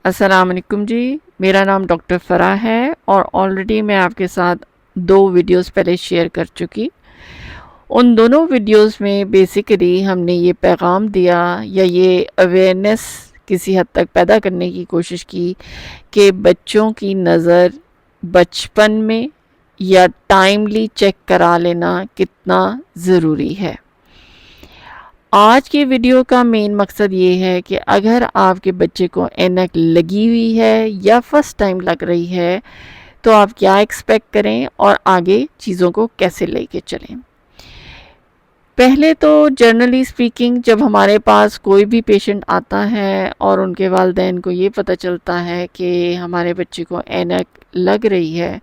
السلام علیکم جی، میرا نام ڈاکٹر فرا ہے اور آلریڈی میں آپ کے ساتھ 2 ویڈیوز پہلے شیئر کر چکی۔ ان دونوں ویڈیوز میں بیسیکلی ہم نے یہ پیغام دیا یا یہ اویئرنیس کسی حد تک پیدا کرنے کی کوشش کی کہ بچوں کی نظر بچپن میں یا ٹائملی چیک کرا لینا کتنا ضروری ہے۔ آج کی ویڈیو کا مین مقصد یہ ہے کہ اگر آپ کے بچے کو اینک لگی ہوئی ہے یا فرسٹ ٹائم لگ رہی ہے تو آپ کیا ایکسپیکٹ کریں اور آگے چیزوں کو کیسے لے کے چلیں۔ پہلے تو جنرلی سپیکنگ جب ہمارے پاس کوئی بھی پیشنٹ آتا ہے اور ان کے والدین کو یہ پتہ چلتا ہے کہ ہمارے بچے کو اینک لگ رہی ہے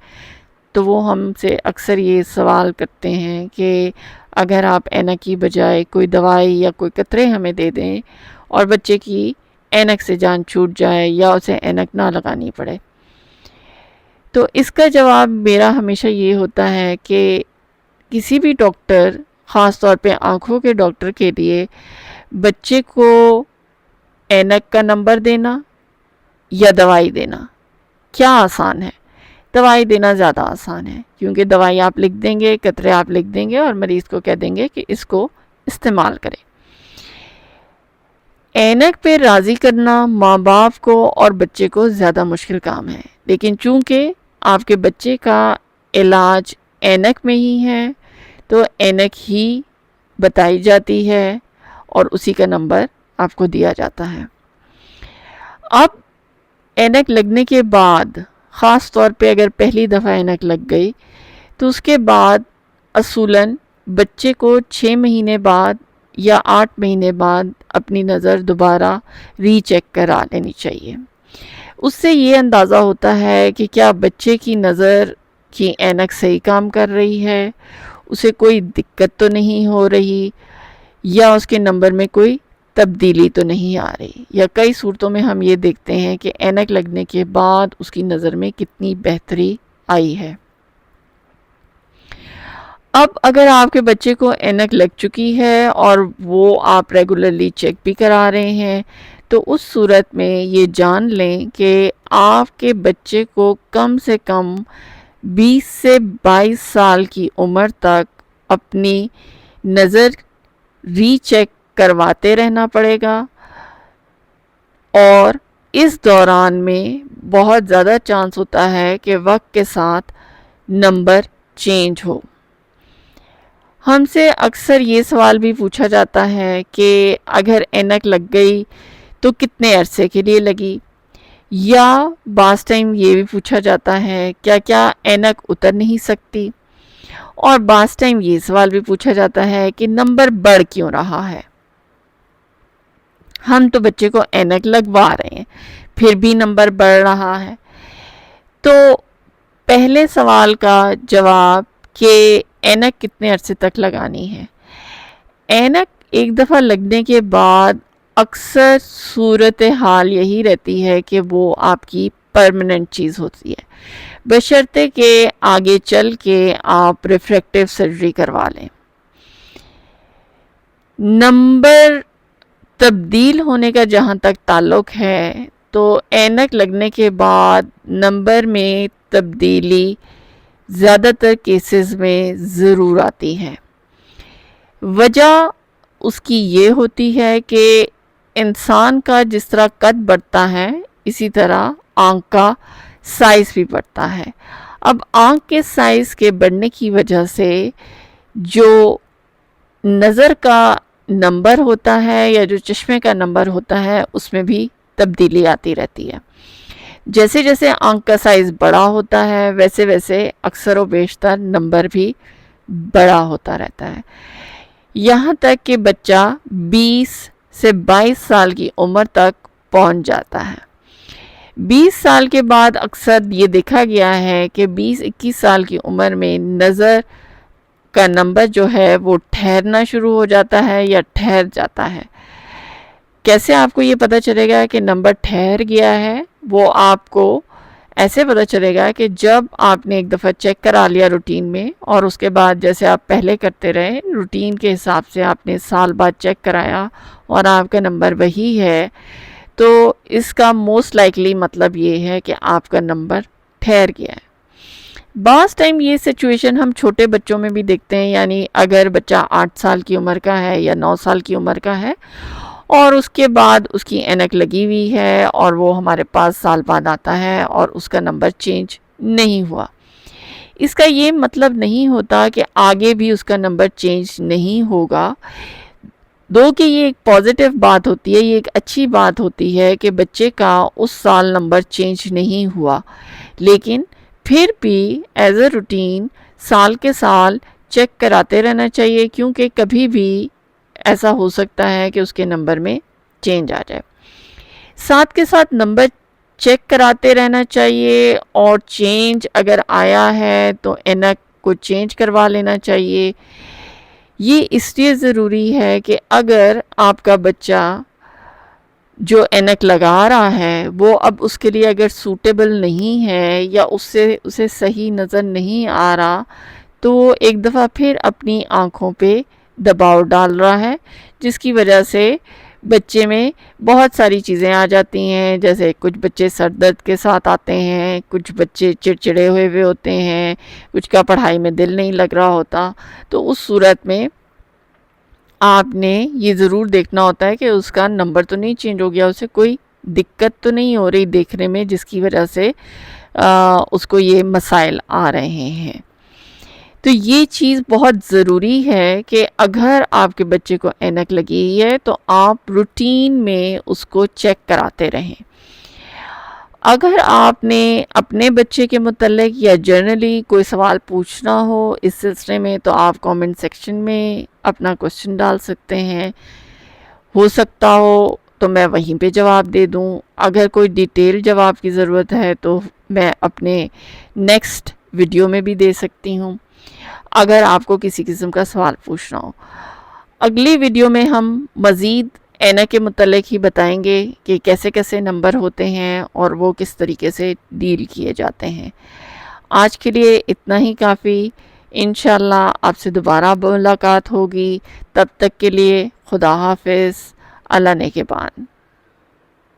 تو وہ ہم سے اکثر یہ سوال کرتے ہیں کہ اگر آپ اینک کی بجائے کوئی دوائی یا کوئی قطرے ہمیں دے دیں اور بچے کی اینک سے جان چھوٹ جائے یا اسے اینک نہ لگانی پڑے، تو اس کا جواب میرا ہمیشہ یہ ہوتا ہے کہ کسی بھی ڈاکٹر، خاص طور پہ آنکھوں کے ڈاکٹر کے لیے بچے کو اینک کا نمبر دینا یا دوائی دینا کیا آسان ہے؟ دوائی دینا زیادہ آسان ہے، کیونکہ دوائی آپ لکھ دیں گے، قطرے آپ لکھ دیں گے اور مریض کو کہہ دیں گے کہ اس کو استعمال کرے۔ اینک پہ راضی کرنا ماں باپ کو اور بچے کو زیادہ مشکل کام ہے، لیکن چونکہ آپ کے بچے کا علاج اینک میں ہی ہے تو اینک ہی بتائی جاتی ہے اور اسی کا نمبر آپ کو دیا جاتا ہے۔ اب اینک لگنے کے بعد، خاص طور پہ اگر پہلی دفعہ اینک لگ گئی تو اس کے بعد اصولاً بچے کو 6 مہینے بعد یا 8 مہینے بعد اپنی نظر دوبارہ ری چیک کرا لینی چاہیے۔ اس سے یہ اندازہ ہوتا ہے کہ کیا بچے کی نظر کی اینک صحیح کام کر رہی ہے، اسے کوئی دقت تو نہیں ہو رہی یا اس کے نمبر میں کوئی تبدیلی تو نہیں آ رہی، یا کئی صورتوں میں ہم یہ دیکھتے ہیں کہ اینک لگنے کے بعد اس کی نظر میں کتنی بہتری آئی ہے۔ اب اگر آپ کے بچے کو اینک لگ چکی ہے اور وہ آپ ریگولرلی چیک بھی کرا رہے ہیں تو اس صورت میں یہ جان لیں کہ آپ کے بچے کو کم سے کم 20 سے 22 سال کی عمر تک اپنی نظر ری چیک کرواتے رہنا پڑے گا، اور اس دوران میں بہت زیادہ چانس ہوتا ہے کہ وقت کے ساتھ نمبر چینج ہو۔ ہم سے اکثر یہ سوال بھی پوچھا جاتا ہے کہ اگر اینک لگ گئی تو کتنے عرصے کے لیے لگی، یا بعض ٹائم یہ بھی پوچھا جاتا ہے کیا اینک اتر نہیں سکتی، اور بعض ٹائم یہ سوال بھی پوچھا جاتا ہے کہ نمبر بڑھ کیوں رہا ہے۔ ہم تو بچے کو اینک لگوا رہے ہیں پھر بھی نمبر بڑھ رہا ہے۔ تو پہلے سوال کا جواب کہ اینک کتنے عرصے تک لگانی ہے، اینک ایک دفعہ لگنے کے بعد اکثر صورتحال یہی رہتی ہے کہ وہ آپ کی پرماننٹ چیز ہوتی ہے، بشرطے کہ آگے چل کے آپ ریفریکٹیو سرجری کروا لیں۔ نمبر تبدیل ہونے کا جہاں تک تعلق ہے تو اینک لگنے کے بعد نمبر میں تبدیلی زیادہ تر کیسز میں ضرور آتی ہے۔ وجہ اس کی یہ ہوتی ہے کہ انسان کا جس طرح قد بڑھتا ہے اسی طرح آنکھ کا سائز بھی بڑھتا ہے۔ اب آنکھ کے سائز کے بڑھنے کی وجہ سے جو نظر کا نمبر ہوتا ہے یا جو چشمے کا نمبر ہوتا ہے اس میں بھی تبدیلی آتی رہتی ہے۔ جیسے جیسے آنکھ کا سائز بڑا ہوتا ہے ویسے ویسے اکثر و بیشتر نمبر بھی بڑا ہوتا رہتا ہے، یہاں تک کہ بچہ 20 سے 22 سال کی عمر تک پہنچ جاتا ہے۔ 20 سال کے بعد اکثر یہ دیکھا گیا ہے کہ 20-21 سال کی عمر میں نظر کا نمبر جو ہے وہ ٹھہرنا شروع ہو جاتا ہے یا ٹھہر جاتا ہے۔ کیسے آپ کو یہ پتہ چلے گا کہ نمبر ٹھہر گیا ہے؟ وہ آپ کو ایسے پتہ چلے گا کہ جب آپ نے ایک دفعہ چیک کرا لیا روٹین میں، اور اس کے بعد جیسے آپ پہلے کرتے رہے روٹین کے حساب سے آپ نے سال بعد چیک کرایا اور آپ کا نمبر وہی ہے، تو اس کا موسٹ لائکلی مطلب یہ ہے کہ آپ کا نمبر ٹھہر گیا ہے۔ بعض ٹائم یہ سچویشن ہم چھوٹے بچوں میں بھی دیکھتے ہیں، یعنی اگر بچہ 8 سال کی عمر کا ہے یا 9 سال کی عمر کا ہے اور اس کے بعد اس کی اینک لگی ہوئی ہے اور وہ ہمارے پاس سال بعد آتا ہے اور اس کا نمبر چینج نہیں ہوا، اس کا یہ مطلب نہیں ہوتا کہ آگے بھی اس کا نمبر چینج نہیں ہوگا۔ دو کہ یہ ایک پازیٹیو بات ہوتی ہے، یہ ایک اچھی بات ہوتی ہے کہ بچے کا اس سال نمبر چینج نہیں ہوا، لیکن پھر بھی ایز اے روٹین سال کے سال چیک کراتے رہنا چاہیے، کیونکہ کبھی بھی ایسا ہو سکتا ہے کہ اس کے نمبر میں چینج آ جائے۔ ساتھ کے ساتھ نمبر چیک کراتے رہنا چاہیے، اور چینج اگر آیا ہے تو اینک کو چینج کروا لینا چاہیے۔ یہ اس لیے ضروری ہے کہ اگر آپ کا بچہ جو اینک لگا رہا ہے وہ اب اس کے لیے اگر سوٹیبل نہیں ہے یا اسے صحیح نظر نہیں آ رہا، تو وہ ایک دفعہ پھر اپنی آنکھوں پہ دباؤ ڈال رہا ہے، جس کی وجہ سے بچے میں بہت ساری چیزیں آ جاتی ہیں، جیسے کچھ بچے سر درد کے ساتھ آتے ہیں، کچھ بچے چڑچڑے ہوئے ہوتے ہیں، کچھ کا پڑھائی میں دل نہیں لگ رہا ہوتا۔ تو اس صورت میں آپ نے یہ ضرور دیکھنا ہوتا ہے کہ اس کا نمبر تو نہیں چینج ہو گیا، اسے کوئی دقت تو نہیں ہو رہی دیکھنے میں جس کی وجہ سے اس کو یہ مسائل آ رہے ہیں۔ تو یہ چیز بہت ضروری ہے کہ اگر آپ کے بچے کو اینک لگی ہے تو آپ روٹین میں اس کو چیک کراتے رہیں۔ اگر آپ نے اپنے بچے کے متعلق یا جنرلی کوئی سوال پوچھنا ہو اس سلسلے میں، تو آپ کامنٹ سیکشن میں اپنا کوسچن ڈال سکتے ہیں، ہو سکتا ہو تو میں وہیں پہ جواب دے دوں۔ اگر کوئی ڈیٹیل جواب کی ضرورت ہے تو میں اپنے نیکسٹ ویڈیو میں بھی دے سکتی ہوں، اگر آپ کو کسی قسم کا سوال پوچھنا ہو۔ اگلی ویڈیو میں ہم مزید اینک کے متعلق ہی بتائیں گے کہ کیسے کیسے نمبر ہوتے ہیں اور وہ کس طریقے سے ڈیل کیے جاتے ہیں۔ آج کے لیے اتنا ہی کافی، انشاءاللہ آپ سے دوبارہ ملاقات ہوگی، تب تک کے لیے خدا حافظ، اللہ نگہبان۔